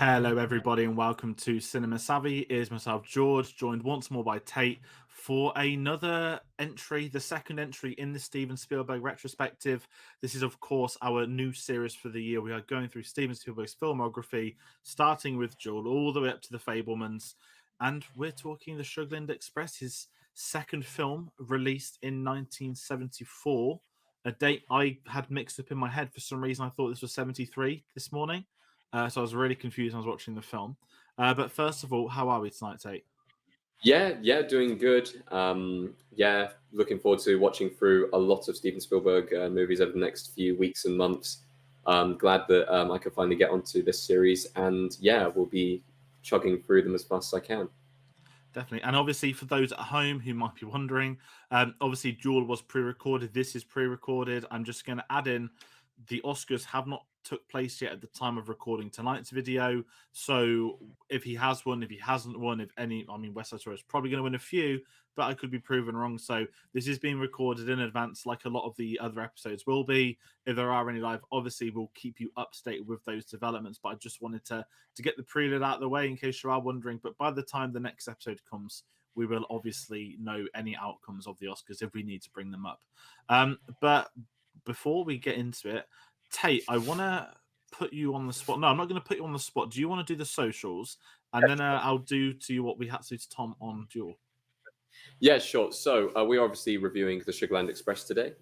Hello, everybody, and welcome to Cinema Savvy. It is myself, George, joined once more by Tayte for another entry, the second entry in the Steven Spielberg Retrospective. This is, of course, our new series for the year. We are going through Steven Spielberg's filmography, starting with Duel, all the way up to the Fabelmans, and we're talking the Sugarland Express, his second film, released in 1974. A date I had mixed up in my head for some reason. I thought this was 73 this morning. So I was really confused when I was watching the film. But first of all, how are we tonight, Tate? Yeah, doing good. Yeah, looking forward to watching through a lot of Steven Spielberg movies over the next few weeks and months. Glad that I can finally get onto this series, and yeah, we'll be chugging through them as fast as I can. Definitely. And obviously, for those at home who might be wondering, obviously, Duel was pre recorded. This is pre recorded. I'm just going to add in the Oscars have not took place yet at the time of recording tonight's video. So if he has won, if he hasn't won, if any, I mean, West Side Story is probably going to win a few, but I could be proven wrong. So this is being recorded in advance, like a lot of the other episodes will be. If there are any live, obviously we'll keep you up to date with those developments. But I just wanted to get the prelude out of the way in case you are wondering. But by the time the next episode comes, we will obviously know any outcomes of the Oscars if we need to bring them up. But before we get into it, Tate, I want to put you on the spot. No, I'm not going to put you on the spot. Do you want to do the socials? And then I'll do to you what we had to do to Tom on Duel. Yeah, sure. So we're obviously reviewing the Sugarland Express today,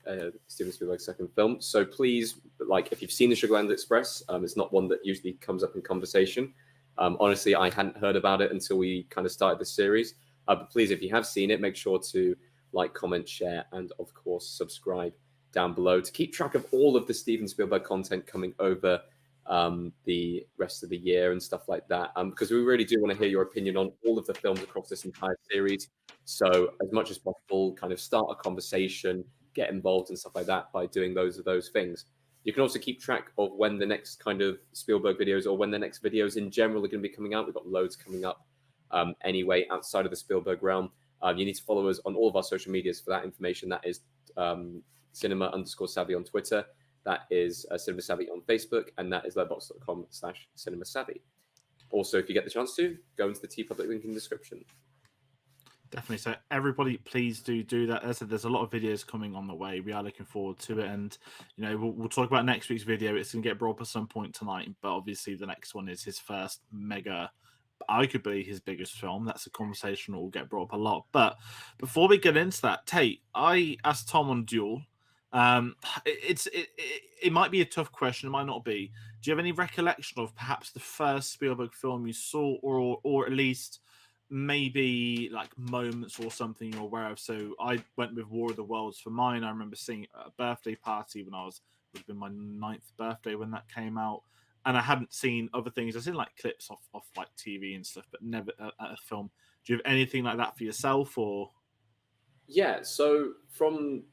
Steven Spielberg's second film. So please, like, if you've seen the Sugarland Express, it's not one that usually comes up in conversation. Honestly, I hadn't heard about it until we kind of started the series. But please, if you have seen it, make sure to like, comment, share, and of course, subscribe down below to keep track of all of the Steven Spielberg content coming over the rest of the year and stuff like that. Because we really do want to hear your opinion on all of the films across this entire series. So as much as possible, kind of start a conversation, get involved and stuff like that by doing those things. You can also keep track of when the next kind of Spielberg videos or when the next videos in general are going to be coming out. We've got loads coming up anyway outside of the Spielberg realm. You need to follow us on all of our social medias for that information. That is cinema_savvy on Twitter. That is Cinema Savvy on Facebook, and that is letterboxd.com/Cinema Savvy. Also, if you get the chance to, go into the TeePublic link in the description. Definitely. So everybody, please do that. As I said, there's a lot of videos coming on the way. We are looking forward to it, and we'll talk about next week's video. It's going to get brought up at some point tonight, but obviously the next one is his first mega, arguably his biggest film. That's a conversation that will get brought up a lot. But before we get into that, Tate, I asked Tom on Duel. It might be a tough question. It might not be. Do you have any recollection of perhaps the first Spielberg film you saw, or at least maybe like moments or something you're aware of? So I went with War of the Worlds for mine. I remember seeing it at a birthday party when would have been my 9th birthday when that came out. And I hadn't seen other things. I've seen like clips off like TV and stuff, but never at a film. Do you have anything like that for yourself, or? Yeah, so from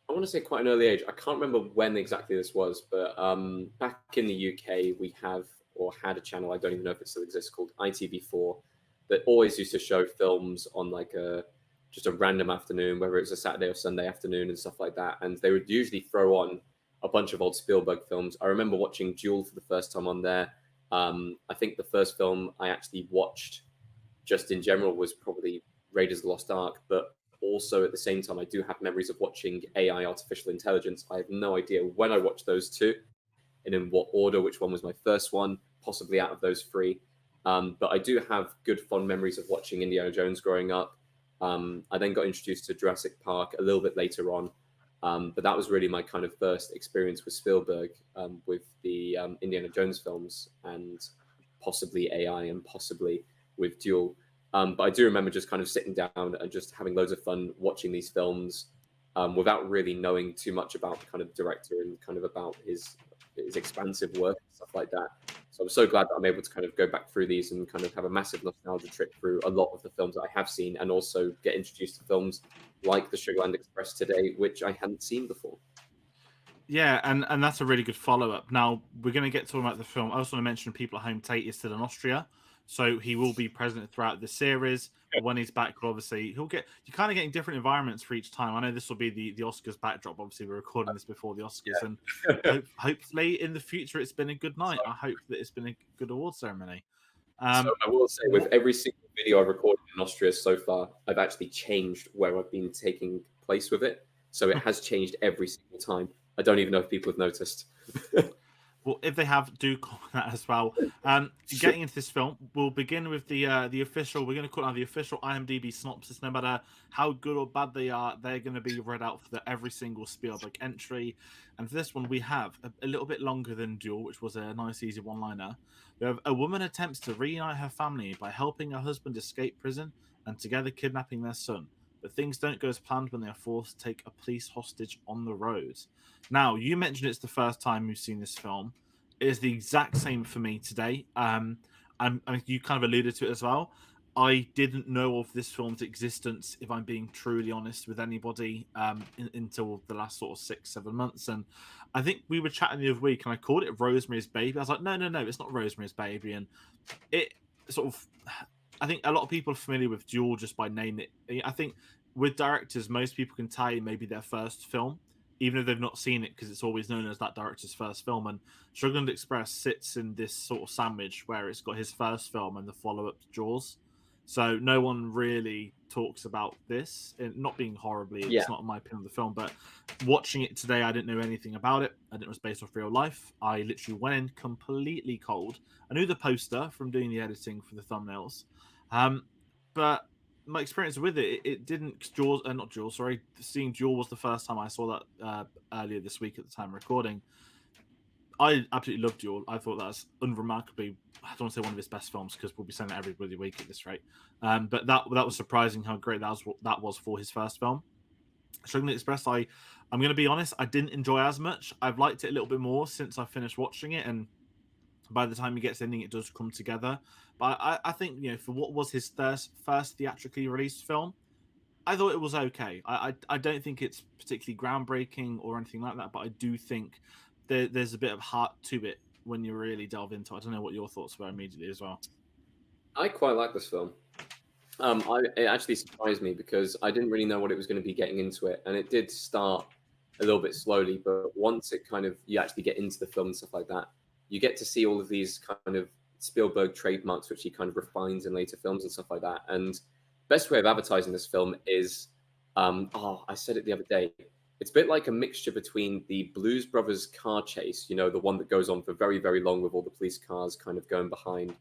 I want to say quite an early age. I can't remember when exactly this was, but back in the UK, we have or had a channel. I don't even know if it still exists, called ITV4, that always used to show films on like just a random afternoon, whether it's a Saturday or Sunday afternoon and stuff like that. And they would usually throw on a bunch of old Spielberg films. I remember watching Duel for the first time on there. I think the first film I actually watched just in general was probably Raiders of the Lost Ark, but also at the same time, I do have memories of watching AI, artificial intelligence. I have no idea when I watched those two and in what order, which one was my first one, possibly out of those three. But I do have good, fond memories of watching Indiana Jones growing up. I then got introduced to Jurassic Park a little bit later on. But that was really my kind of first experience with Spielberg, with the Indiana Jones films and possibly AI and possibly with Duel. But I do remember just kind of sitting down and just having loads of fun watching these films without really knowing too much about the kind of director and kind of about his expansive work and stuff like that. So I'm so glad that I'm able to kind of go back through these and kind of have a massive nostalgia trip through a lot of the films that I have seen, and also get introduced to films like the Sugarland Express today, which I hadn't seen before. Yeah, and that's a really good follow up. Now we're going to get talking about the film. I also want to mention people at home. Tate is still in Austria, so he will be present throughout the series. But when he's back, obviously you're kind of getting different environments for each time. I know this will be the Oscars backdrop. Obviously, we're recording this before the Oscars, and Yeah. hopefully in the future it's been a good night. I hope that it's been a good award ceremony. So I will say, with What every single video I've recorded in Austria so far, I've actually changed where I've been taking place with it. So it has changed every single time. I don't even know if people have noticed. Well, if they have, do comment that as well. Getting into this film, we'll begin with the official. We're going to call it now the official IMDb synopsis. No matter how good or bad they are, they're going to be read out for every single Spielberg entry. And for this one, we have a little bit longer than Duel, which was a nice, easy one-liner. We have a woman attempts to reunite her family by helping her husband escape prison and together kidnapping their son. But things don't go as planned when they are forced to take a police hostage on the road. Now, you mentioned it's the first time you've seen this film. It is the exact same for me today. I mean, you kind of alluded to it as well. I didn't know of this film's existence, if I'm being truly honest with anybody, until the last sort of 6-7 months. And I think we were chatting the other week, and I called it Rosemary's Baby. I was like, no, it's not Rosemary's Baby. And it sort of, I think a lot of people are familiar with Duel just by naming it. I think with directors, most people can tell you maybe their first film, even if they've not seen it, because it's always known as that director's first film. And Sugarland Express sits in this sort of sandwich where it's got his first film and the follow-up to Jaws. So no one really talks about this, and not being horribly, Yeah. it's not my opinion of the film, but watching it today, I didn't know anything about it. I didn't know it was based off real life. I literally went in completely cold. I knew the poster from doing the editing for the thumbnails. But my experience with it didn't Jaws, not Jaws, sorry. Seeing Jaws was the first time I saw that earlier this week at the time of recording. I absolutely loved Duel. I thought that's unremarkably, I don't want to say one of his best films because we'll be saying that every bloody week at this rate. But that was surprising how great that was for his first film. Sugarland Express, I'm going to be honest, I didn't enjoy as much. I've liked it a little bit more since I finished watching it, and by the time he gets ending, it does come together. But I think, for what was his first theatrically released film, I thought it was okay. I don't think it's particularly groundbreaking or anything like that, but I do think there's a bit of heart to it when you really delve into it. I don't know what your thoughts were immediately as well. I quite like this film. It actually surprised me because I didn't really know what it was going to be getting into it, and it did start a little bit slowly. But once it you actually get into the film and stuff like that, you get to see all of these kind of Spielberg trademarks, which he kind of refines in later films and stuff like that. And best way of advertising this film is, I said it the other day. It's a bit like a mixture between the Blues Brothers car chase, the one that goes on for very, very long with all the police cars kind of going behind,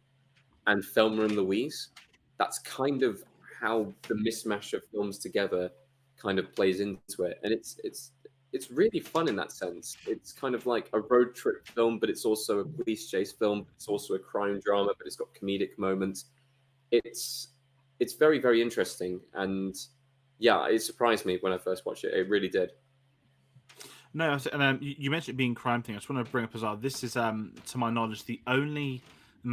and Thelma and Louise. That's kind of how the mismatch of films together kind of plays into it, and it's really fun in that sense. It's kind of like a road trip film, but it's also a police chase film. It's also a crime drama, but it's got comedic moments. It's very, very interesting, and yeah, it surprised me when I first watched it. It really did. No, and you mentioned it being crime thing. I just want to bring up as well. This is, to my knowledge, the only.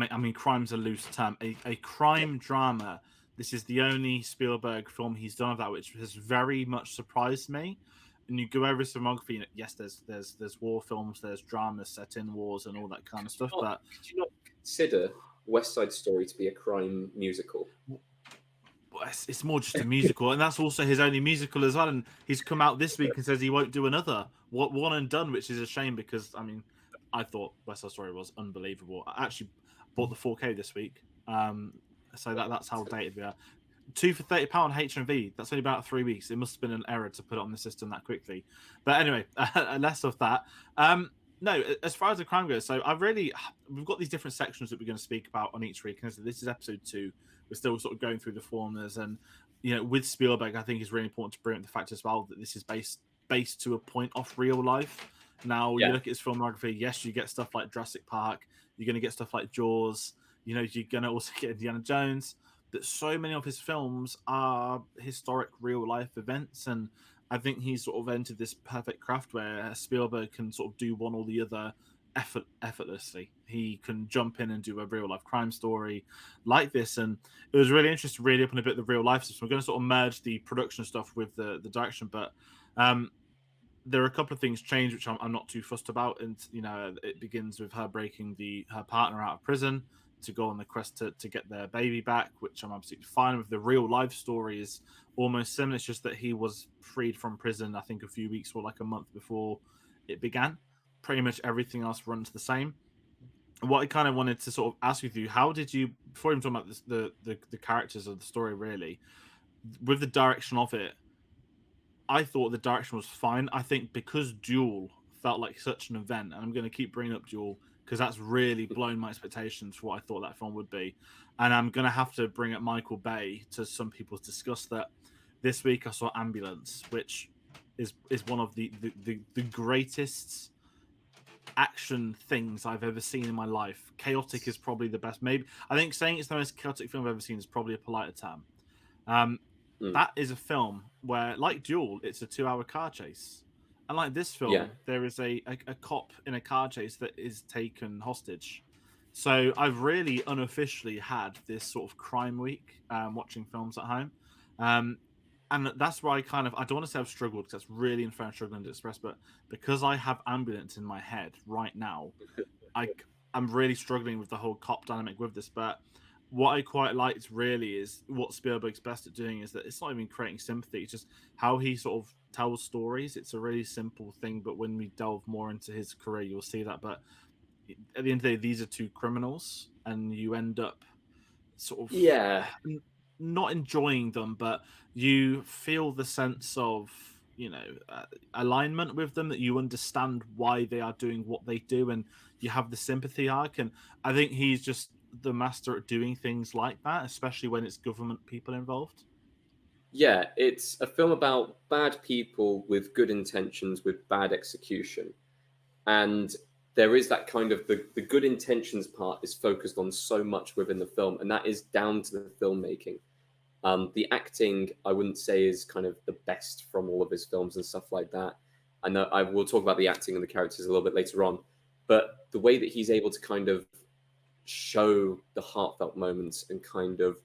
I mean, crime's a loose term. A crime drama. This is the only Spielberg film he's done of that, which has very much surprised me. And you go over his filmography, and yes, there's war films, there's dramas set in wars, and all that kind of stuff. But did you not consider West Side Story to be a crime musical? It's more just a musical, and that's also his only musical as well. And he's come out this week and says he won't do another one and done, which is a shame because I thought West Side Story was unbelievable. I actually bought the 4K this week, so that's how dated we are. 2 for £30 HMV. That's only about 3 weeks. It must have been an error to put it on the system that quickly. But anyway, less of that. No, as far as the crime goes, so we've got these different sections that we're going to speak about on each week. And so this is episode 2. We're still sort of going through the formulas, and with Spielberg, I think it's really important to bring up the fact as well that this is based to a point off real life. Now, you look at his filmography. Yes, you get stuff like Jurassic Park. You're going to get stuff like Jaws. You're going to also get Indiana Jones. But so many of his films are historic real life events, and I think he's sort of entered this perfect craft where Spielberg can sort of do one or the other effortlessly. He can jump in and do a real life crime story like this, and it was really interesting to read up on a bit of the real life stuff. So we're going to sort of merge the production stuff with the direction, but there are a couple of things changed which I'm not too fussed about. And it begins with her breaking her partner out of prison. to go on the quest to get their baby back, which I'm absolutely fine with. The real life story is almost similar. It's just that he was freed from prison, I think, a few weeks or like a month before it began. Pretty much everything else runs the same. What I kind of wanted to sort of ask with you, how did you, before even talking about this, the characters of the story, really, with the direction of it, I thought the direction was fine. I think because Duel felt like such an event, and I'm going to keep bringing up Duel because that's really blown my expectations for what I thought that film would be. And I'm going to have to bring up Michael Bay to some people to discuss that. This week I saw Ambulance, which is one of the greatest action things I've ever seen in my life. Chaotic is probably the best. Maybe I think saying it's the most chaotic film I've ever seen is probably a politer term. That is a film where, like Duel, it's a 2-hour car chase. And like this film, there is a cop in a car chase that is taken hostage. So I've really unofficially had this sort of crime week watching films at home. And that's why I don't want to say I've struggled because that's really unfair and struggling to express, but because I have Ambulance in my head right now, I'm really struggling with the whole cop dynamic with this. But what I quite liked really is what Spielberg's best at doing is that it's not even creating sympathy, it's just how he sort of tells stories. It's a really simple thing, but when we delve more into his career, you'll see that. But at the end of the day, these are two criminals, and you end up sort of not enjoying them, but you feel the sense of alignment with them, that you understand why they are doing what they do, and you have the sympathy arc. And I think he's just the master at doing things like that, especially when it's government people involved. Yeah, it's a film about bad people with good intentions with bad execution. And there is that kind of the good intentions part is focused on so much within the film, and that is down to the filmmaking. The acting, I wouldn't say, is kind of the best from all of his films and stuff like that. I know I will talk about the acting and the characters a little bit later on, but the way that he's able to kind of show the heartfelt moments and kind of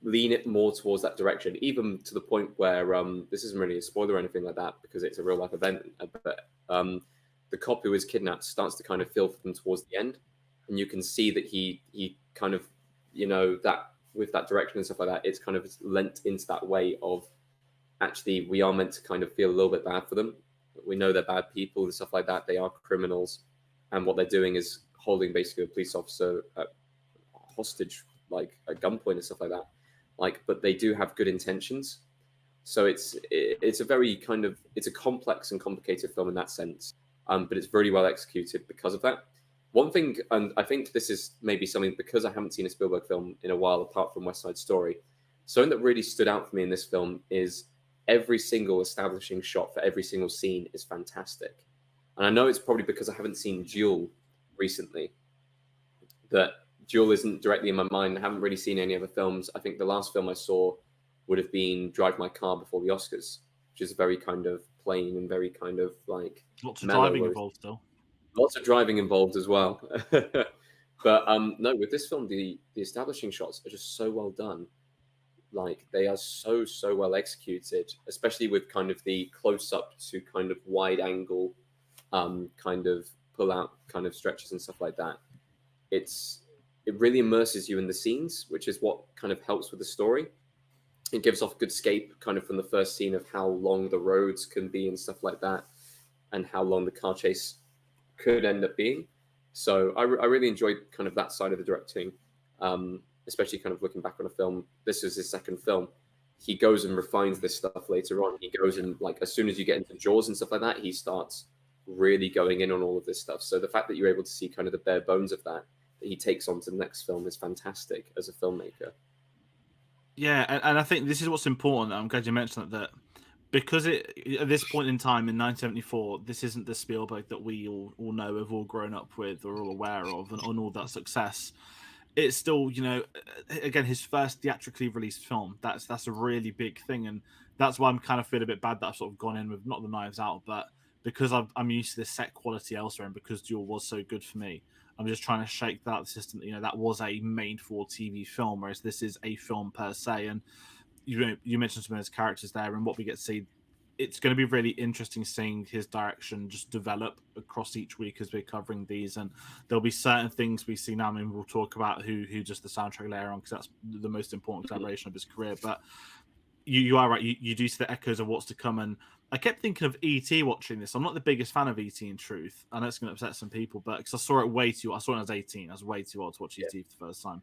lean it more towards that direction, even to the point where this isn't really a spoiler or anything like that because it's a real life event, but the cop who is kidnapped starts to kind of feel for them towards the end, and you can see that he kind of, that with that direction and stuff like that, it's kind of lent into that way of actually we are meant to kind of feel a little bit bad for them. We know they're bad people and stuff like that. They are criminals, and what they're doing is holding basically a police officer hostage, like at gunpoint and stuff like that. But they do have good intentions. So it's a very kind of, it's a complex and complicated film in that sense, but it's very well executed because of that. One thing, and I think this is maybe something because I haven't seen a Spielberg film in a while apart from West Side Story, something that really stood out for me in this film is every single establishing shot for every single scene is fantastic. And I know it's probably because I haven't seen Duel recently that Duel isn't directly in my mind. I haven't really seen any other films. I think the last film I saw would have been Drive My Car before the Oscars, which is very kind of plain and very kind of like lots of driving involved still. Lots of driving involved as well. But no, with this film, the establishing shots are just so well done. Like they are so well executed, especially with kind of the close up to kind of wide angle, kind of pull out kind of stretches and stuff like that. It really immerses you in the scenes, which is what kind of helps with the story. It gives off a good scape kind of from the first scene of how long the roads can be and stuff like that, and how long the car chase could end up being. So I really enjoyed kind of that side of the directing, especially kind of looking back on a film. This is his second film. He goes and refines this stuff later on. He goes and like as soon as you get into Jaws and stuff like that, he starts really going in on all of this stuff. So the fact that you're able to see kind of the bare bones of that he takes on to the next film is fantastic as a filmmaker. Yeah, and I think this is what's important. I'm glad you mentioned that because at this point in time in 1974, this isn't the Spielberg that we all know, have all grown up with or all aware of, and on all that success. It's still, again, his first theatrically released film. That's a really big thing, and that's why I'm kind of feeling a bit bad that I've sort of gone in with not the Knives Out, but because I'm used to this set quality elsewhere, and because Duel was so good for me, I'm just trying to shake that system. That was a made for TV film, whereas this is a film per se, and you mentioned some of those characters there, and what we get to see it's going to be really interesting seeing his direction just develop across each week as we're covering these, and there'll be certain things we see now. I mean, we'll talk about who just the soundtrack layer on, because that's the most important collaboration of his career. But you are right. You do see the echoes of what's to come. And I kept thinking of E.T. watching this. I'm not the biggest fan of E.T. in truth. I know it's going to upset some people, but because I saw it way too. I saw it when I was 18. I was way too old to watch E.T. for the first time.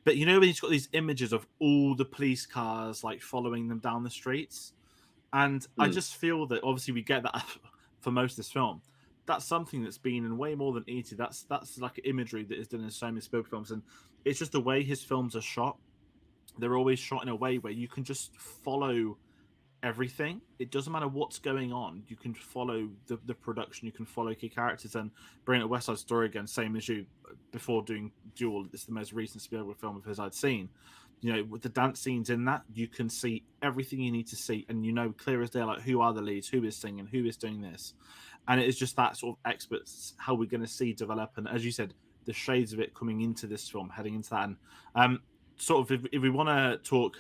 But you know, when he's got these images of all the police cars like following them down the streets, and I just feel that obviously we get that for most of this film. That's something that's been in way more than E.T. That's like imagery that is done in so many Spielberg films, and it's just the way his films are shot. They're always shot in a way where you can just follow everything. It doesn't matter what's going on. You can follow the production. You can follow key characters. And bringing up West Side Story again, same as you before doing Duel. It's the most recent Spielberg film of his I'd seen. You know, with the dance scenes in that, you can see everything you need to see, and you know clear as daylight who are the leads, who is singing, who is doing this, and it is just that sort of experts how we're going to see develop. And as you said, the shades of it coming into this film, heading into that, and sort of if we want to talk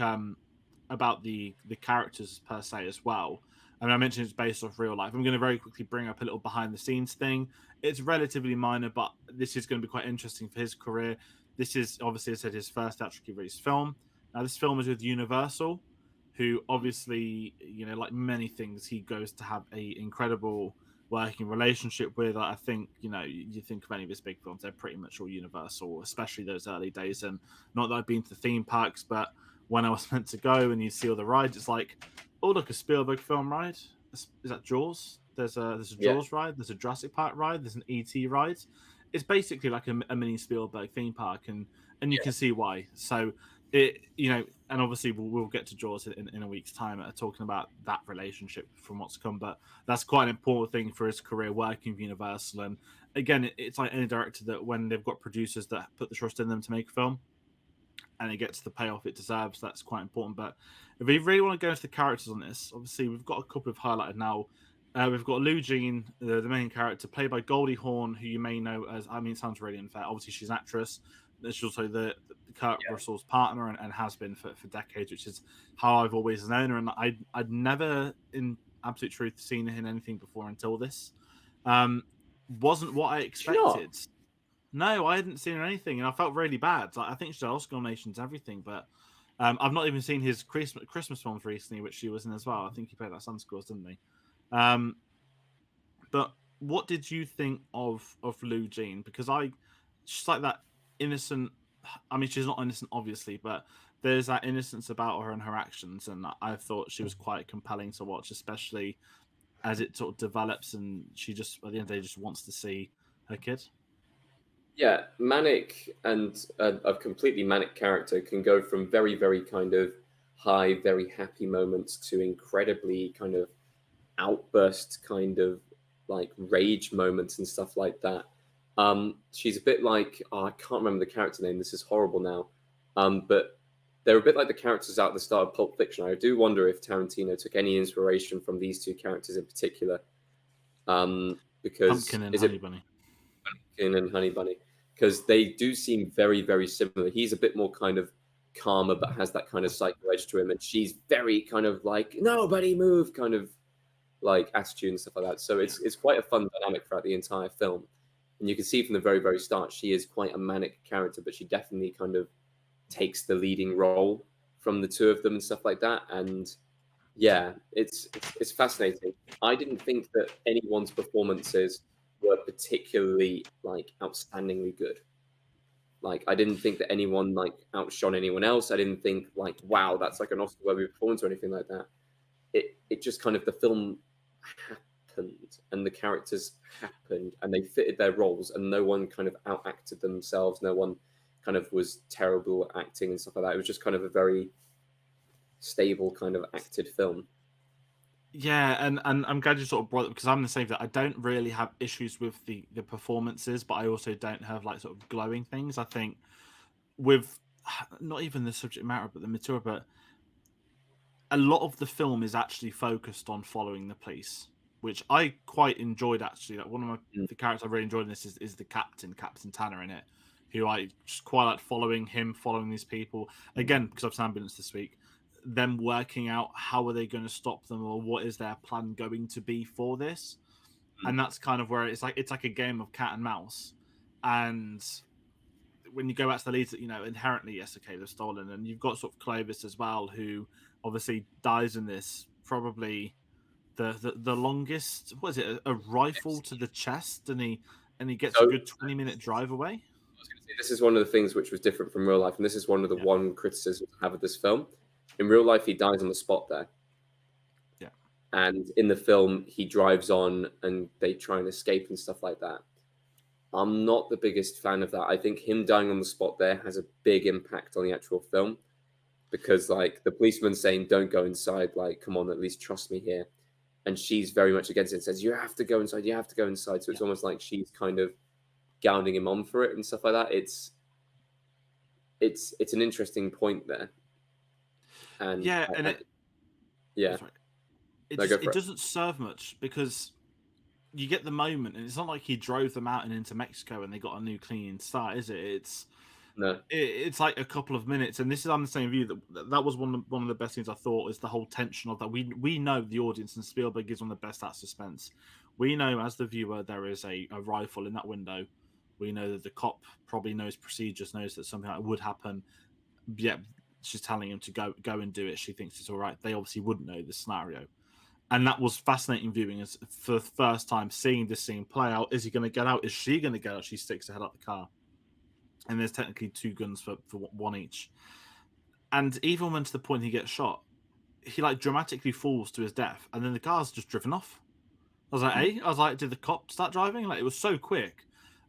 about the characters per se as well. I mean, I mentioned it's based off real life. I'm going to very quickly bring up a little behind the scenes thing. It's relatively minor, but this is going to be quite interesting for his career. This is obviously, I said, his first theatrically released film. Now, this film is with Universal, who obviously, you know, like many things, he goes to have a incredible working relationship with. I think, you know, you think of any of his big films, they're pretty much all Universal, especially those early days. And not that I've been to the theme parks, but when I was meant to go and you see all the rides, it's like, oh, look, a Spielberg film ride. Is that Jaws? There's a Jaws ride. There's a Jurassic Park ride. There's an ET ride. It's basically like a mini Spielberg theme park, and you can see why. So it, you know, and obviously we'll get to Jaws in a week's time, talking about that relationship from what's to come. But that's quite an important thing for his career working with Universal. And again, it's like any director that when they've got producers that put the trust in them to make a film, and it gets the payoff it deserves, that's quite important. But if we really want to go into the characters on this, obviously we've got a couple of highlighted now. We've got Lou Jean, the main character, played by Goldie Hawn, who you may know as, I mean, it sounds really unfair. Obviously, she's an actress. She's also the Kurt Russell's partner and has been for decades, which is how I've always known her. And I'd never, in absolute truth, seen her in anything before until this. Wasn't what I expected. No, I hadn't seen her anything, and I felt really bad. Like, I think she had Oscar nominations, everything, but I've not even seen his Christmas films recently, which she was in as well. I think he played that Santa Claus, didn't he? But what did you think of Lou Jean? Because she's like that innocent. I mean, she's not innocent, obviously, but there's that innocence about her and her actions, and I thought she was quite compelling to watch, especially as it sort of develops, and she just at the end of the day just wants to see her kid. Yeah, manic and a completely manic character can go from very, very kind of high, very happy moments to incredibly kind of outburst, kind of like rage moments and stuff like that. She's a bit like, I can't remember the character name. This is horrible now. But they're a bit like the characters out at the start of Pulp Fiction. I do wonder if Tarantino took any inspiration from these two characters in particular. Because Pumpkin and Honey Bunny. Pumpkin and Honey Bunny. Because they do seem very, very similar. He's a bit more kind of calmer, but has that kind of psycho edge to him. And she's very kind of like, nobody move, kind of like attitude and stuff like that. So it's quite a fun dynamic throughout the entire film. And you can see from the very, very start, she is quite a manic character, but she definitely kind of takes the leading role from the two of them and stuff like that. And yeah, it's fascinating. I didn't think that anyone's performances were particularly like outstandingly good. Like I didn't think that anyone like outshone anyone else. I didn't think like, wow, that's like an Oscar-worthy performance or anything like that. It just kind of, the film happened and the characters happened and they fitted their roles and no one kind of outacted themselves. No one kind of was terrible at acting and stuff like that. It was just kind of a very stable kind of acted film. Yeah, and I'm glad you sort of brought it, because I'm the same. That I don't really have issues with the performances, but I also don't have like sort of glowing things. I think with not even the subject matter, but the material, but a lot of the film is actually focused on following the police, which I quite enjoyed actually. Like one of the characters I really enjoyed in this is the Captain Tanner in it, who I just quite like following these people. Again, because I've seen Ambulance this week. them working out how are they going to stop them, or what is their plan going to be for this. And that's kind of where it's like a game of cat and mouse. And when you go back to the leads, you know, inherently, yes, okay, they're stolen, and you've got sort of Clovis as well, who obviously dies in this, probably the longest. What is it? A rifle to the chest, and he gets a So good 20-minute drive away. I was going to say, this is one of the things which was different from real life, and this is one of the one criticisms I have of this film. In real life, he dies on the spot there. Yeah. And in the film, he drives on, and they try and escape and stuff like that. I'm not the biggest fan of that. I think him dying on the spot there has a big impact on the actual film, because like the policeman saying, "Don't go inside," like, come on, at least trust me here. And she's very much against it and says, "You have to go inside, you have to go inside." So it's almost like she's kind of gouting him on for it and stuff like that. It's an interesting point there. And yeah, and it doesn't serve much, because you get the moment, and it's not like he drove them out and into Mexico and they got a new clean start, is it? It's like a couple of minutes, and this is on the same view that was one of the best things I thought, is the whole tension of that. We know the audience, and Spielberg is one of the best at suspense. We know as the viewer there is a rifle in that window. We know that the cop probably knows procedures, knows that something like that would happen. Yeah, she's telling him to go and do it. She thinks it's all right. They obviously wouldn't know the scenario. And that was fascinating viewing, as for the first time seeing this scene play out. Is he going to get out? Is she going to get out? She sticks her head out the car. And there's technically two guns for one each. And even when to the point he gets shot, he like dramatically falls to his death, and then the car's just driven off. I was like, hey, I was like, did the cop start driving? Like, it was so quick.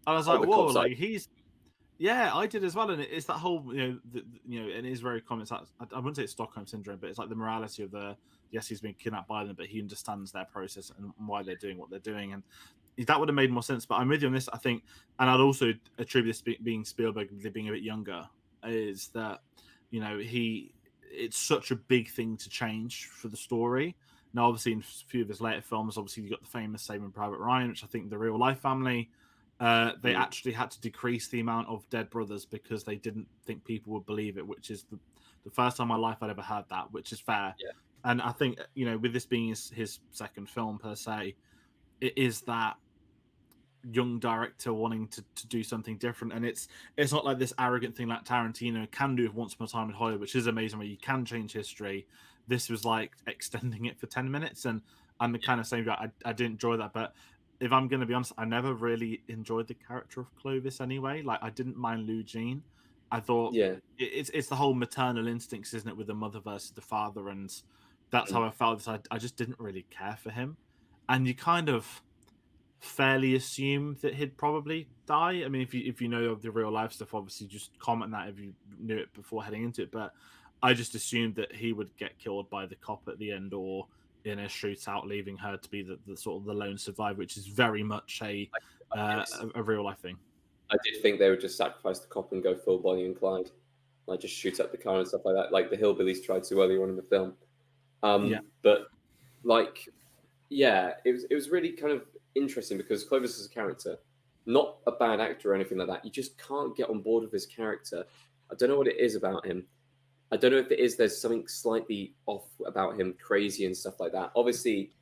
I was like, whoa, like he's, yeah, I did as well. And it's that whole, and it is very common. I wouldn't say it's Stockholm syndrome, but it's like the morality of yes, he's been kidnapped by them, but he understands their process and why they're doing what they're doing. And that would have made more sense. But I'm with you on this, I think. And I'd also attribute this being Spielberg being a bit younger, is that, it's such a big thing to change for the story. Now, obviously, in a few of his later films, obviously, you got the famous Saving Private Ryan, which I think the real life family, they actually had to decrease the amount of dead brothers because they didn't think people would believe it, which is the first time in my life I'd ever heard that, which is fair. Yeah. And I think, with this being his second film per se, it is that young director wanting to do something different. And it's not like this arrogant thing like Tarantino can do with Once Upon a Time in Hollywood, which is amazing, where you can change history. This was like extending it for 10 minutes. And I'm the kind of same guy. I didn't enjoy that. But if I'm going to be honest, I never really enjoyed the character of Clovis anyway. Like, I didn't mind Lou Jean. I thought it's the whole maternal instincts, isn't it, with the mother versus the father. And that's how I felt. I just didn't really care for him. And you kind of fairly assume that he'd probably die. I mean, if you know the real life stuff, obviously just comment that if you knew it before heading into it. But I just assumed that he would get killed by the cop at the end, or in a shootout, leaving her to be the sort of the lone survivor, which is very much a real life thing. I did think they would just sacrifice the cop and go full Bonnie and Clyde, like just shoot up the car and stuff like that, like the Hillbillies tried to earlier on in the film. But it was really kind of interesting, because Clovis is a character, not a bad actor or anything like that. You just can't get on board with his character. I don't know what it is about him. I don't know if it is there's something slightly off about him, crazy and stuff like that. Obviously,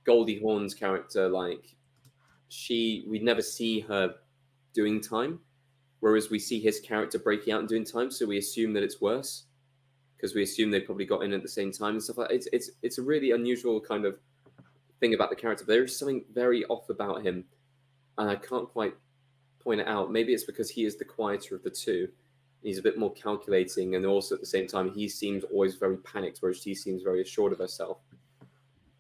Goldie Hawn's character, like we never see her doing time, whereas we see his character breaking out and doing time, so we assume that it's worse, because we assume they probably got in at the same time and stuff like that. It's a really unusual kind of thing about the character, but there is something very off about him, and I can't quite point it out. Maybe it's because he is the quieter of the two. He's a bit more calculating, and also at the same time, he seems always very panicked, whereas she seems very assured of herself.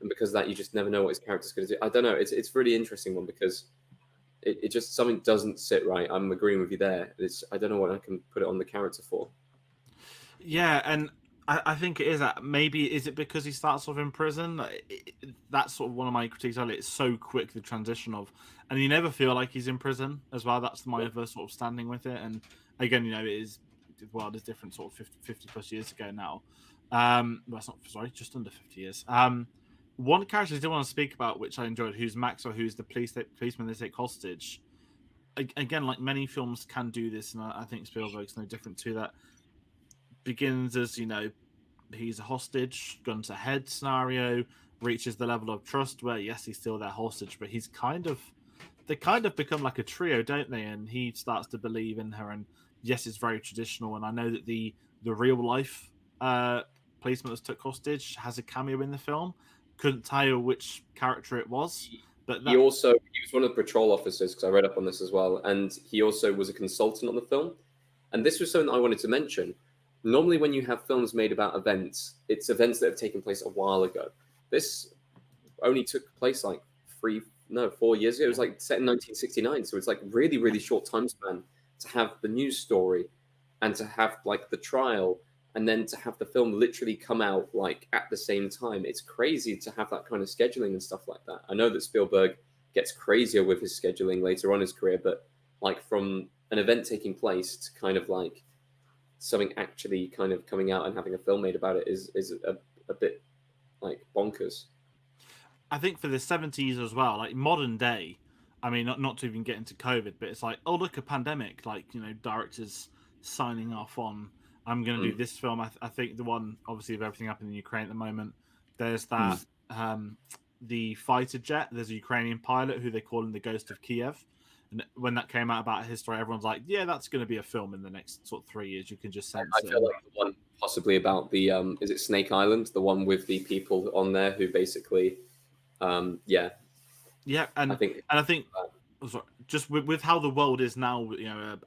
And because of that, you just never know what his character's going to do. I don't know. It's a really interesting one, because it just, something doesn't sit right. I'm agreeing with you there. I don't know what I can put it on the character for. Yeah, and I think it is that. Maybe is it because he starts off in prison? That's sort of one of my critiques of it. It's so quick, the transition of, and you never feel like he's in prison as well. That's my other sort of standing with it. And again, it is, the world is different, sort of 50 plus years ago now. Well, it's not, sorry, just under 50 years. One character I did want to speak about, which I enjoyed, who's Maxwell, who's the policeman they take hostage. Again, like many films can do this, and I think Spielberg's no different to that. Begins as, he's a hostage, gun to head scenario, reaches the level of trust where yes, he's still their hostage, but they kind of become like a trio, don't they? And he starts to believe in her, and yes, it's very traditional. And I know that the real life policeman that's took hostage has a cameo in the film. Couldn't tell you which character it was, but He was one of the patrol officers, because I read up on this as well, and he also was a consultant on the film. And this was something I wanted to mention. Normally, when you have films made about events, it's events that have taken place a while ago. This only took place like 4 years ago. It was like set in 1969, so it's like really, really short time span to have the news story and to have like the trial and then to have the film literally come out like at the same time. It's crazy to have that kind of scheduling and stuff like that. I know that Spielberg gets crazier with his scheduling later on in his career, but like from an event taking place to kind of like something actually kind of coming out and having a film made about it is a bit like bonkers. I think for the 70s as well, like modern day, I mean, not to even get into COVID, but it's like, oh, look, a pandemic, like, directors signing off on, I'm going to do this film. I think the one, obviously, of everything happening in Ukraine at the moment, there's that, the fighter jet, there's a Ukrainian pilot who they call him the Ghost of Kiev. And when that came out about his story, everyone's like, yeah, that's going to be a film in the next sort of 3 years. You can just sense I it. feel like the one possibly about the, is it Snake Island? The one with the people on there who basically, yeah, and I think sorry, just with how the world is now,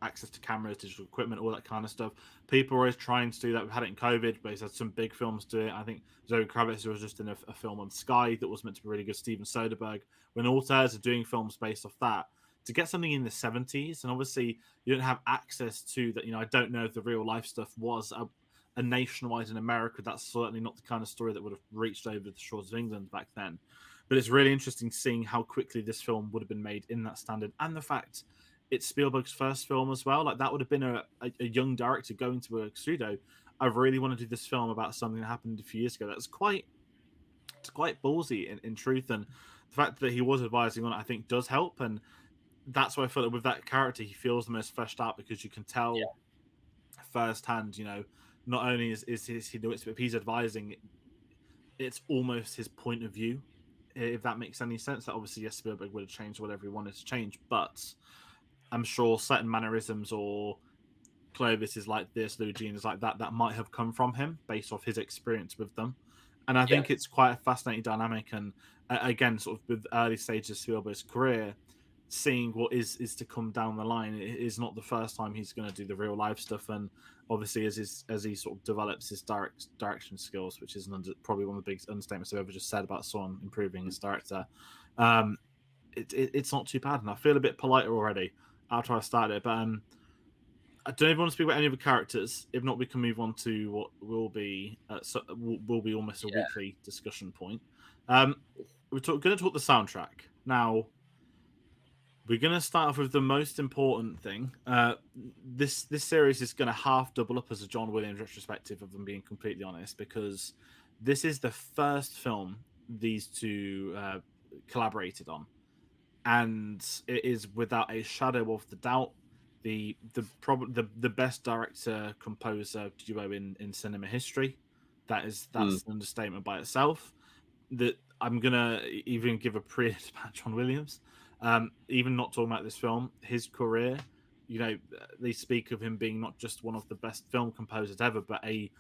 access to cameras, digital equipment, all that kind of stuff. People are always trying to do that. We've had it in COVID, but he's had some big films do it. I think Zoe Kravitz was just in a film on Sky that was meant to be really good. Steven Soderbergh, when Alters are doing films based off that, to get something in the 70s, and obviously you don't have access to that. I don't know if the real life stuff was a nationwide in America. That's certainly not the kind of story that would have reached over the shores of England back then. But it's really interesting seeing how quickly this film would have been made in that standard, and the fact it's Spielberg's first film as well. Like that would have been a young director going to a studio. I really want to do this film about something that happened a few years ago. It's quite ballsy in truth, and the fact that he was advising on it, I think, does help. And that's why I feel that with that character, he feels the most fleshed out because you can tell firsthand. Not only is he doing it, but if he's advising, it's almost his point of view. If that makes any sense. That obviously, yes, Spielberg would have changed whatever he wanted to change, but I'm sure certain mannerisms or Clovis is like this, Lugene is like that might have come from him based off his experience with them. And I think it's quite a fascinating dynamic. And again, sort of with early stages of Spielberg's career, seeing what is to come down the line, it is not the first time he's going to do the real life stuff. And obviously, as he sort of develops his direction skills, which is probably one of the biggest understatements I've ever just said about someone improving his director, it's not too bad. And I feel a bit politer already after I started, but I don't even want to speak about any of the characters. If not, we can move on to what will be almost a weekly discussion point. We're going to talk the soundtrack now. We're going to start off with the most important thing. This series is going to half double up as a John Williams retrospective, if I'm being completely honest, because this is the first film these two collaborated on, and it is without a shadow of the doubt the best director composer duo in cinema history. That's an understatement by itself. That I'm gonna even give a pre to John Williams. Even not talking about this film, his career, they speak of him being not just one of the best film composers ever, but a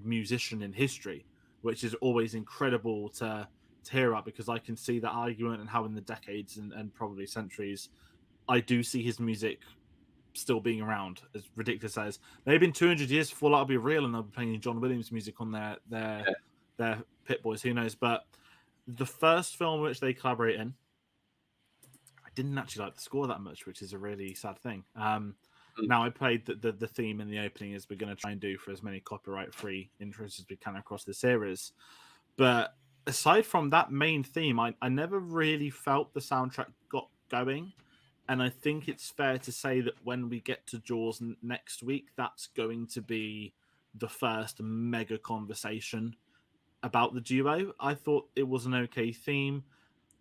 musician in history, which is always incredible to hear about, because I can see that argument and how in the decades and probably centuries, I do see his music still being around, as ridiculous as maybe in 200 years Fallout will be real and they'll be playing John Williams music on their Pit Boys, who knows. But the first film which they collaborate in, I didn't actually like the score that much, which is a really sad thing. Now I played the theme in the opening, as we're going to try and do for as many copyright free intros as we can across the series. But aside from that main theme, I never really felt the soundtrack got going. And I think it's fair to say that when we get to Jaws next week, that's going to be the first mega conversation about the duo. I thought it was an okay theme,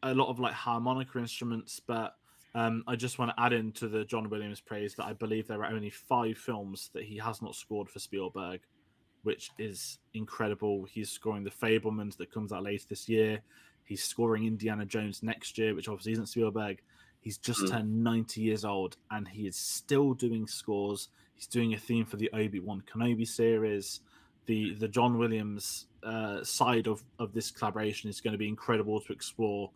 a lot of like harmonica instruments, but I just want to add into the John Williams praise that I believe there are only 5 films that he has not scored for Spielberg. which is incredible. He's scoring the Fabelmans that comes out later this year. He's scoring Indiana Jones next year, which obviously isn't Spielberg. He's just turned 90 years old, and he is still doing scores. He's doing a theme for the Obi-Wan Kenobi series. The John Williams side of this collaboration is going to be incredible to explore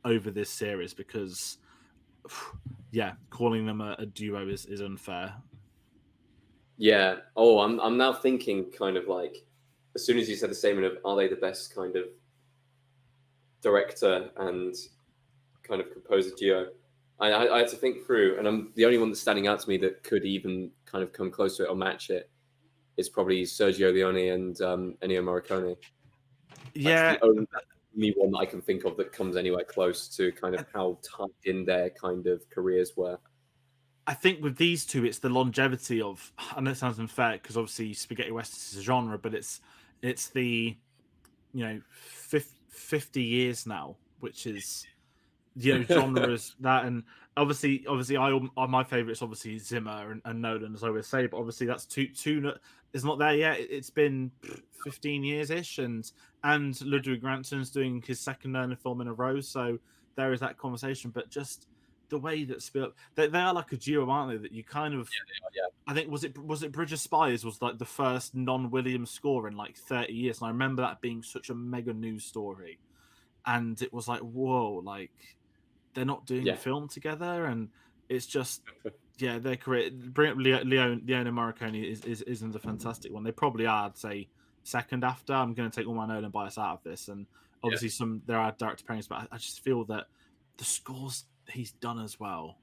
over this series, because yeah, calling them a duo is unfair. Yeah. Oh, I'm now thinking kind of like, as soon as you said the statement of, are they the best kind of director and kind of composer duo, I had to think through, and I'm the only one that's standing out to me that could even kind of come close to it or match it is probably Sergio Leone and Ennio Morricone. That's Yeah, the only one that I can think of that comes anywhere close to kind of how tied in their kind of careers were. I think with these two, it's the longevity of. I know it sounds unfair because obviously spaghetti westerns is a genre, but it's the 50 years now, which is genres that, and obviously my favorites obviously Zimmer and Nolan, as I always say, but obviously that's two is not there yet. It's been 15 years ish, and Ludwig Göransson's doing his second Nolan film in a row, so there is that conversation. But just the way that they are like a duo, aren't they? That you kind of, Yeah. I think was it Bridge of Spies was like the first non-Williams score in like 30 years, and I remember that being such a mega news story, and it was like, whoa, like they're not doing a film together, and it's just their career. Bring up Leone Morricone is a fantastic one. They probably are, I'd say, second after. I'm going to take all my Nolan bias out of this, and obviously there are director pairings, but I just feel that the scores he's done as well.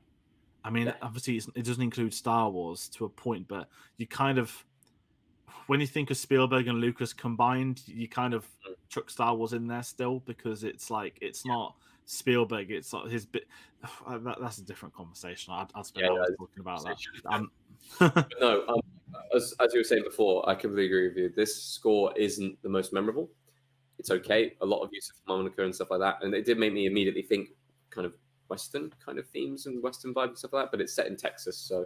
I mean, obviously it doesn't include Star Wars to a point, but you kind of, when you think of Spielberg and Lucas combined, you kind of chuck Star Wars in there still, because it's like it's not Spielberg, it's like his bit. That's a different conversation. I'd spend hours talking about that. No, as you were saying before, I completely agree with you. This score isn't the most memorable. It's okay. A lot of use of harmonica and stuff like that, and it did make me immediately think kind of Western kind of themes and Western vibe and stuff like that. But it's set in Texas, so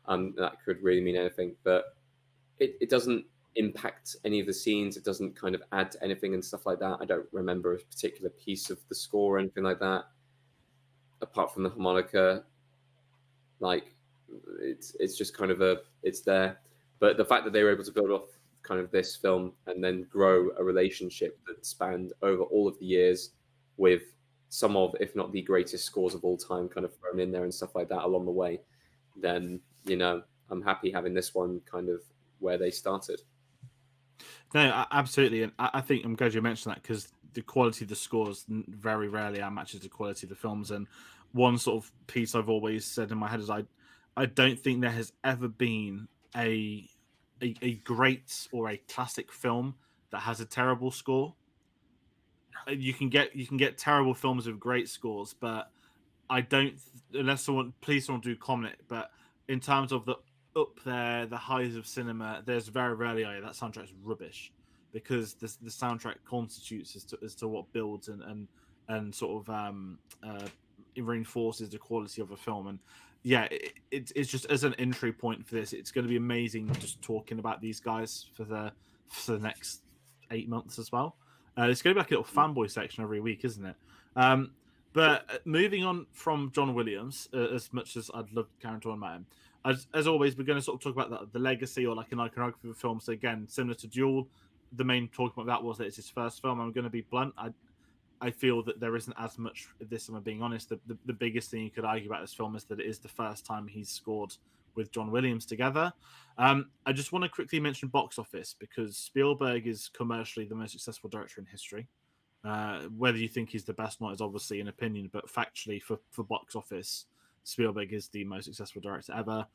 that could really mean anything. But it doesn't impact any of the scenes. It doesn't kind of add to anything and stuff like that. I don't remember a particular piece of the score or anything like that, apart from the harmonica. Like it's just kind of it's there. But the fact that they were able to build off kind of this film and then grow a relationship that spanned over all of the years, with some of, if not the greatest scores of all time kind of thrown in there and stuff like that along the way, then I'm happy having this one kind of where they started. No, absolutely, and I think I'm glad you mentioned that, because the quality of the scores very rarely matches the quality of the films. And one sort of piece I've always said in my head is I don't think there has ever been a great or a classic film that has a terrible score. You can get terrible films with great scores, but I don't, unless someone do comment. But in terms of the up there, the highs of cinema, there's very rarely that soundtrack is rubbish, because the soundtrack constitutes as to what builds and sort of it reinforces the quality of a film. And it's just as an entry point for this, it's going to be amazing just talking about these guys for the next 8 months as well. It's going to be like a little fanboy section every week, isn't it? But moving on from John Williams, as much as I'd love to carry on about him, as always, we're going to sort of talk about the legacy, or like an iconography of the film. So again, similar to Duel, the main talk about that was that it's his first film. I'm going to be blunt. I feel that there isn't as much of this, if I'm being honest. The biggest thing you could argue about this film is that it is the first time he's scored with John Williams together. I just want to quickly mention box office, because Spielberg is commercially the most successful director in history. Whether you think he's the best or not is obviously an opinion, but factually for box office, Spielberg is the most successful director ever.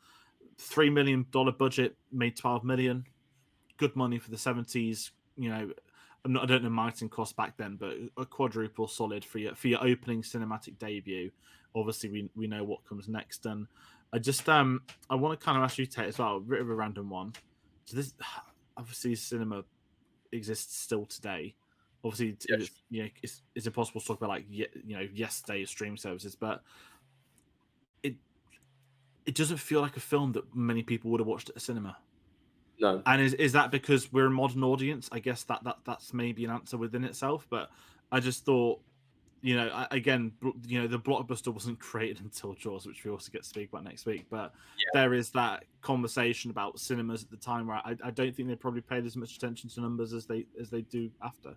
$3 million budget, made 12 million. Good money for the 70s. I don't know marketing costs back then, but a quadruple solid for your opening cinematic debut. Obviously, we know what comes next, and I just I want to kind of ask you, Tayte, as well, a bit of a random one. So this, obviously, cinema exists still today. Obviously, it's impossible to talk about like yesterday's stream services, but it doesn't feel like a film that many people would have watched at a cinema. No. And is that because we're a modern audience? I guess that's maybe an answer within itself. But I just thought, again, the blockbuster wasn't created until Jaws, which we also get to speak about next week. But Yeah. there is that conversation about cinemas at the time where I don't think they probably paid as much attention to numbers as they do after.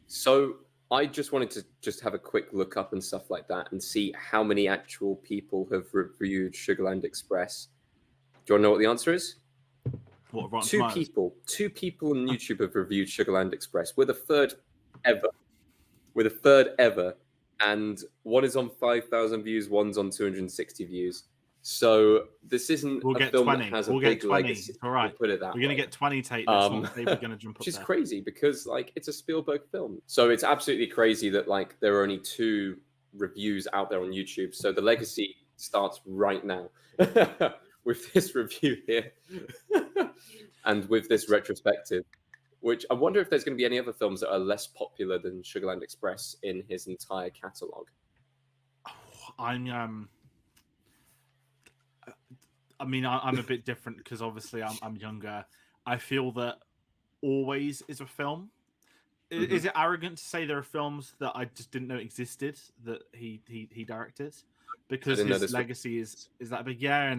So I just wanted to just have a quick look up and stuff like that and see how many actual people have reviewed Sugarland Express. Do you want to know what the answer is? What, Rotten Two Tomatoes? people. Two people on YouTube have reviewed Sugarland Express. We're the third ever. We're the third ever. And one is on 5,000 views, one's on 260 views. So this isn't We'll a get film 20. that has We'll a get big 20. legacy. All right. We'll put it that We're going to way. get 20, Tate. That's not say we're going to jump up Which is there. crazy because like it's a Spielberg film. So it's absolutely crazy that like there are only 2 reviews out there on YouTube. So the legacy starts right now with this review here and with this retrospective. Which I wonder if there's going to be any other films that are less popular than Sugarland Express in his entire catalogue. I'm a bit different because obviously I'm younger. I feel that Always is a film. Mm-hmm. Is it arrogant to say there are films that I just didn't know existed that he directed? Because his legacy is that big, yeah.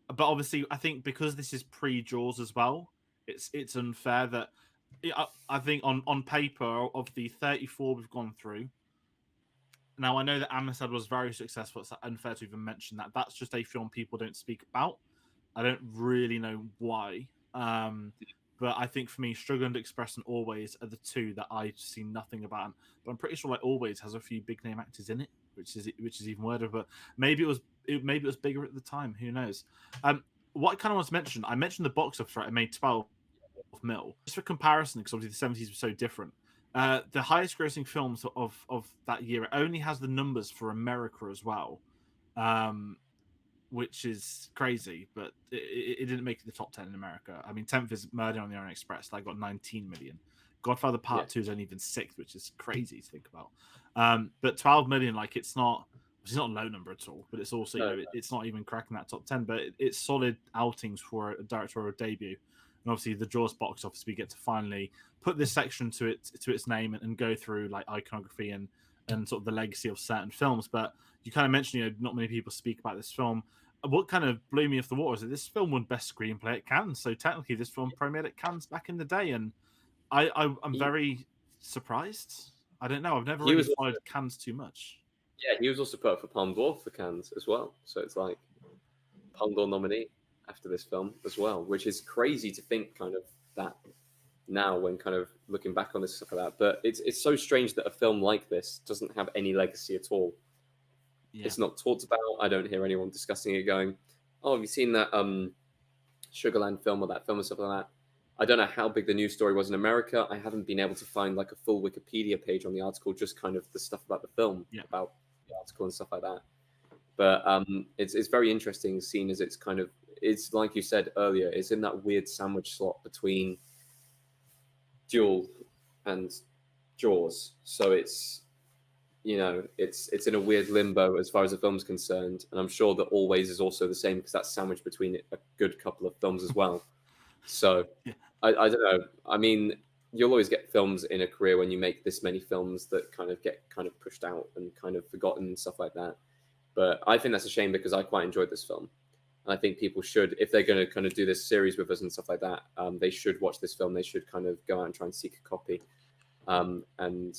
But obviously, I think because this is pre-Jaws as well, it's unfair that I think on paper of the 34 we've gone through. Now I know that Amistad was very successful. It's unfair to even mention that. That's just a film people don't speak about. I don't really know why. But I think for me, Sugarland Express and Always are the 2 that I've seen nothing about. But I'm pretty sure like Always has a few big name actors in it, which is even weirder. But maybe it was bigger at the time. Who knows? What I kind of want to mention, I mentioned the box office, right? It made 12 mil. Just for comparison, because obviously the 70s were so different. The highest grossing films of that year, it only has the numbers for America as well, which is crazy, but it didn't make the top 10 in America. I mean, 10th is Murder on the Orient Express. That got 19 million. Godfather Part 2 is only even 6th, which is crazy to think about. But 12 million, like it's not a low number at all, but it's also, it's not even cracking that top 10, but it's solid outings for a directorial debut. And obviously the Jaws box office, we get to finally put this section to its name and go through like iconography and sort of the legacy of certain films. But you kind of mentioned, not many people speak about this film. What kind of blew me off the water is that this film won Best Screenplay at Cannes. So technically this film premiered at Cannes back in the day. And I'm very surprised. I don't know. I've never really followed Cannes too much. Yeah, he was also put up for Palme d'Or for Cannes as well. So it's like Palme d'Or nominee after this film as well, which is crazy to think kind of that now when kind of looking back on this stuff like that. But it's so strange that a film like this doesn't have any legacy at all. Yeah. It's not talked about. I don't hear anyone discussing it going, oh, have you seen that Sugarland film or that film or stuff like that? I don't know how big the news story was in America. I haven't been able to find like a full Wikipedia page on the article, just kind of the stuff about the film, about the article and stuff like that. But it's very interesting seeing as it's like you said earlier, it's in that weird sandwich slot between Duel and Jaws. So it's in a weird limbo as far as the film's concerned. And I'm sure that Always is also the same because that's sandwiched between a good couple of films as well. So I don't know. I mean, you'll always get films in a career when you make this many films that kind of get pushed out and kind of forgotten and stuff like that. But I think that's a shame because I quite enjoyed this film. And I think people should, if they're going to kind of do this series with us and stuff like that, they should watch this film. They should kind of go out and try and seek a copy. And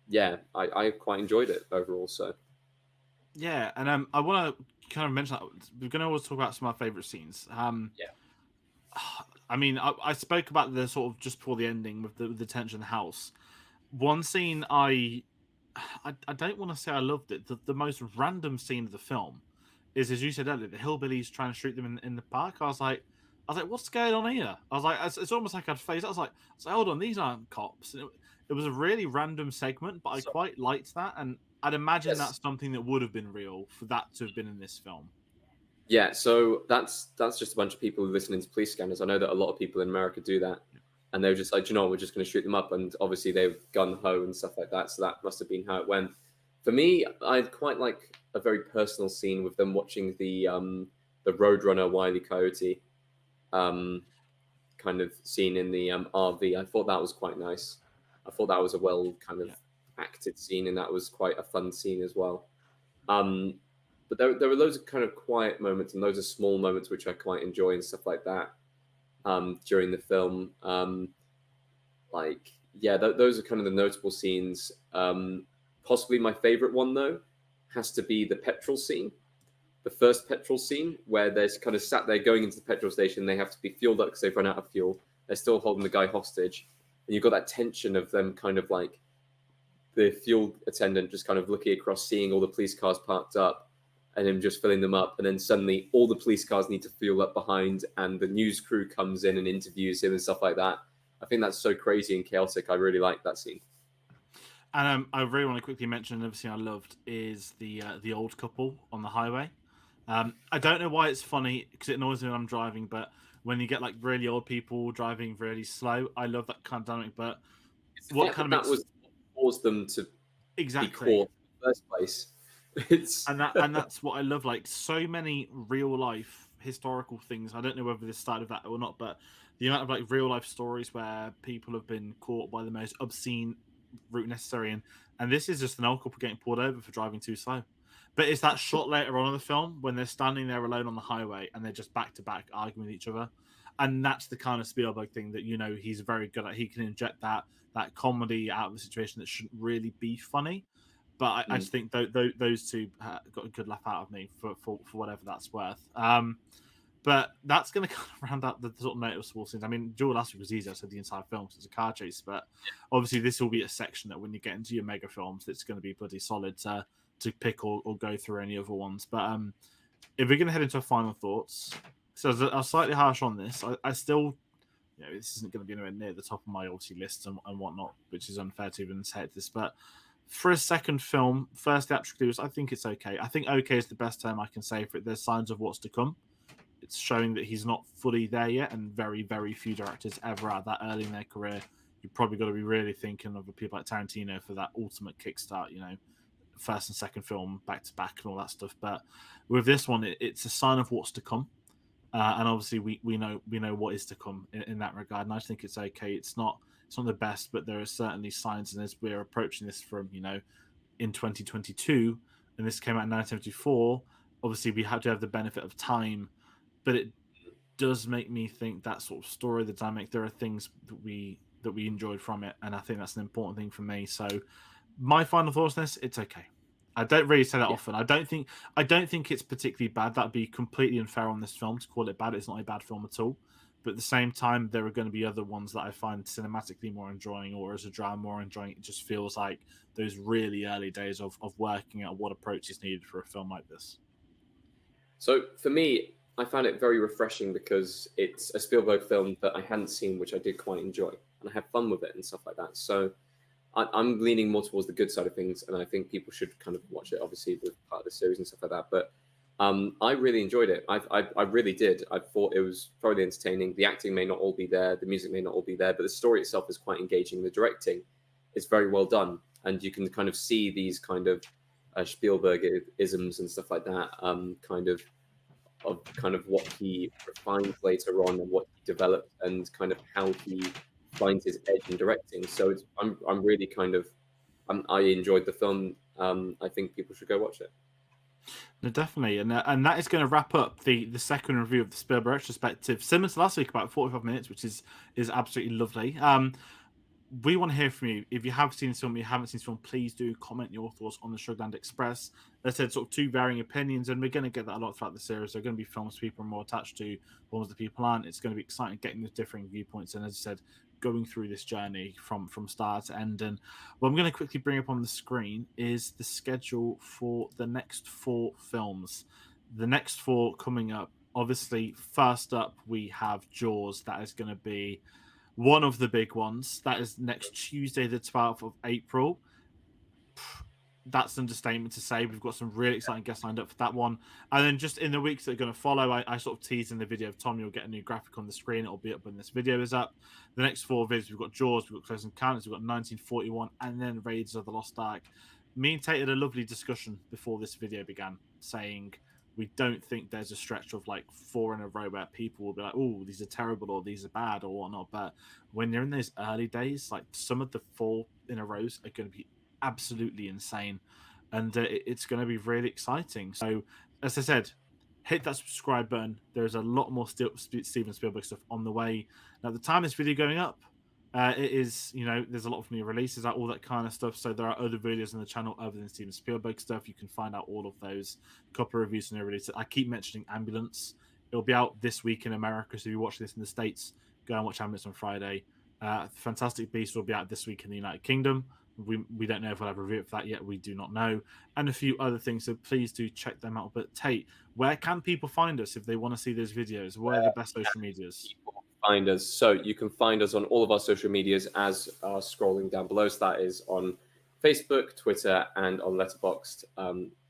yeah, I quite enjoyed it overall. So yeah, and I want to kind of mention that we're going to always talk about some of our favorite scenes. I mean, I spoke about the sort of just before the ending with the tension in the house. One scene I don't want to say I loved it. The most random scene of the film is, as you said earlier, the hillbillies trying to shoot them in the park. I was like, what's going on here? I was like, it's almost like I'd phased. I was like, hold on, these aren't cops. And it was a really random segment, but I quite liked that, and I'd imagine that's something that would have been real for that to have been in this film. Yeah, so that's just a bunch of people listening to police scanners. I know that a lot of people in America do that, and they're just like, we're just going to shoot them up, and obviously they've gun ho and stuff like that. So that must have been how it went. For me, I'd quite like a very personal scene with them watching the Roadrunner Wile E. Coyote kind of scene in the RV. I thought that was quite nice. I thought that was a well kind of Yeah. acted scene, and that was quite a fun scene as well. Um, but there were loads of kind of quiet moments and loads of small moments which I quite enjoy and stuff like that during the film. Like, yeah, those are kind of the notable scenes. Possibly my favorite one, though, has to be the petrol scene. The first petrol scene where they're kind of sat there going into the petrol station. They have to be fueled up because they've run out of fuel. They're still holding the guy hostage. And you've got that tension of them kind of like the fuel attendant just kind of looking across, seeing all the police cars parked up and him just filling them up. And then suddenly all the police cars need to fuel up behind, and the news crew comes in and interviews him and stuff like that. I think that's so crazy and chaotic. I really like that scene. And I really want to quickly mention another scene I loved is the old couple on the highway. I don't know why it's funny because it annoys me when I'm driving, but when you get like really old people driving really slow, I love that kind of dynamic. But It's the what fact kind that of that makes was what caused them to be exactly caught in the first place. It's and that's what I love. Like so many real life historical things. I don't know whether this started with that or not, but the amount of like real life stories where people have been caught by the most obscene route necessary, and this is just an old couple getting pulled over for driving too slow. But it's that shot later on in the film when they're standing there alone on the highway and they're just back to back arguing with each other, and that's the kind of Spielberg thing that he's very good at. He can inject that comedy out of a situation that shouldn't really be funny. But I just think those two got a good laugh out of me for whatever that's worth. But that's going to kind of round out the sort of noticeable scenes. I mean, Duel last week was easy. I said the entire film, so it's a car chase. But obviously, this will be a section that when you get into your mega films, it's going to be bloody solid to pick or go through any other ones. But if we're going to head into our final thoughts, so I was slightly harsh on this. I still, this isn't going to be anywhere near the top of my obviously list and whatnot, which is unfair to even say this. But for a second film, first theatrically, I think it's okay. I think okay is the best term I can say for it. There's signs of what's to come. It's showing that he's not fully there yet, and very, very few directors ever at that early in their career. You've probably got to be really thinking of people like Tarantino for that ultimate kickstart, first and second film back to back and all that stuff. But with this one, it's a sign of what's to come. And obviously, we know what is to come in that regard. And I think it's okay. It's not the best, but there are certainly signs. And as we're approaching this from in 2022, and this came out in 1974, obviously we have to have the benefit of time. But it does make me think that sort of story, the dynamic, there are things that we enjoyed from it, and I think that's an important thing for me. So my final thoughts on this, it's okay. I don't really say that often. I don't think it's particularly bad. That'd be completely unfair on this film to call it bad. It's not a bad film at all. But at the same time, there are going to be other ones that I find cinematically more enjoying, or as a drama more enjoying. It just feels like those really early days of working out what approach is needed for a film like this. So for me, I found it very refreshing because it's a Spielberg film that I hadn't seen, which I did quite enjoy, and I had fun with it and stuff like that. So I'm leaning more towards the good side of things, and I think people should kind of watch it, obviously, with part of the series and stuff like that. But I really enjoyed it. I really did. I thought it was thoroughly entertaining. The acting may not all be there, the music may not all be there, but the story itself is quite engaging. The directing is very well done, and you can kind of see these kind of Spielberg isms and stuff like that, kind of what he refines later on and what he developed and kind of how he finds his edge in directing. So I'm really I enjoyed the film. I think people should go watch it. No, definitely, and that is going to wrap up the second review of the Spielberg Retrospective. Similar to last week, about 45 minutes, which is absolutely lovely. We want to hear from you. If you have seen this film, you haven't seen this film, please do comment your thoughts on the Sugarland Express. As I said, sort of two varying opinions, and we're going to get that a lot throughout the series. There are going to be films people are more attached to, ones that people aren't. It's going to be exciting getting the differing viewpoints, and as I said, going through this journey from start to end. And what I'm going to quickly bring up on the screen is the schedule for the next 4 films. The next 4 coming up, obviously, first up, we have Jaws. That is going to be one of the big ones. That is next Tuesday, the 12th of April. That's an understatement to say. We've got some really exciting guests lined up for that one. And then just in the weeks that are going to follow, I sort of teased in the video of Tom, you'll get a new graphic on the screen. It'll be up when this video is up. The next 4 videos, we've got Jaws, we've got Close Encounters, we've got 1941, and then Raiders of the Lost Ark. Me and Tayte had a lovely discussion before this video began, saying we don't think there's a stretch of like 4 in a row where people will be like, oh, these are terrible or these are bad or whatnot. But when you're in those early days, like some of the 4 in a rows are going to be absolutely insane, and it's going to be really exciting. So, as I said, hit that subscribe button. There's a lot more Steven Spielberg stuff on the way. Now, at the time this video going up, it is, there's a lot of new releases, like all that kind of stuff. So there are other videos on the channel other than Steven Spielberg stuff. You can find out all of those, couple of reviews and new releases. I keep mentioning Ambulance. It'll be out this week in America. So if you watch this in the States, go and watch Ambulance on Friday. Fantastic Beasts will be out this week in the United Kingdom. We don't know if we'll have a review for that yet. We do not know. And a few other things. So please do check them out. But Tayte, where can people find us if they want to see those videos? Where are the best social medias? Find us. So you can find us on all of our social medias as scrolling down below. So that is on Facebook, Twitter, and on Letterboxd.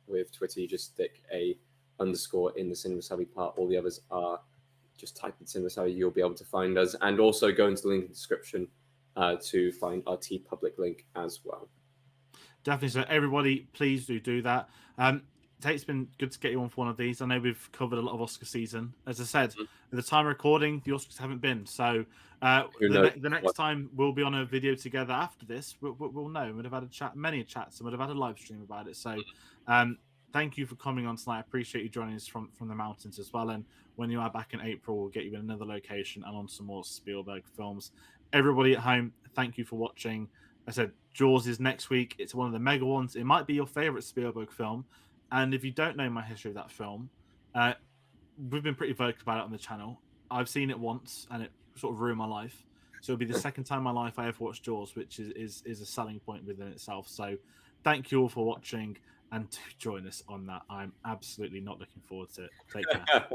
With Twitter, you just stick a _ in the Cinema Savvy part. All the others are just type in Cinema Savvy. You'll be able to find us, and also go into the link in the description to find our TeePublic link as well. Definitely. So everybody, please do that. Tate's been good to get you on for one of these. I know we've covered a lot of Oscar season. As I said, at the time of recording, the Oscars haven't been. So the next time we'll be on a video together after this, we'll know. We'd have had a chat, many chats, and we'd have had a live stream about it. So thank you for coming on tonight. I appreciate you joining us from the mountains as well. And when you are back in April, we'll get you in another location and on some more Spielberg films. Everybody at home, thank you for watching. I said Jaws is next week. It's one of the mega ones. It might be your favorite Spielberg film. And if you don't know my history of that film, we've been pretty vocal about it on the channel. I've seen it once, and it sort of ruined my life. So it'll be the second time in my life I ever watched Jaws, which is a selling point within itself. So thank you all for watching, and do join us on that. I'm absolutely not looking forward to it. Take care.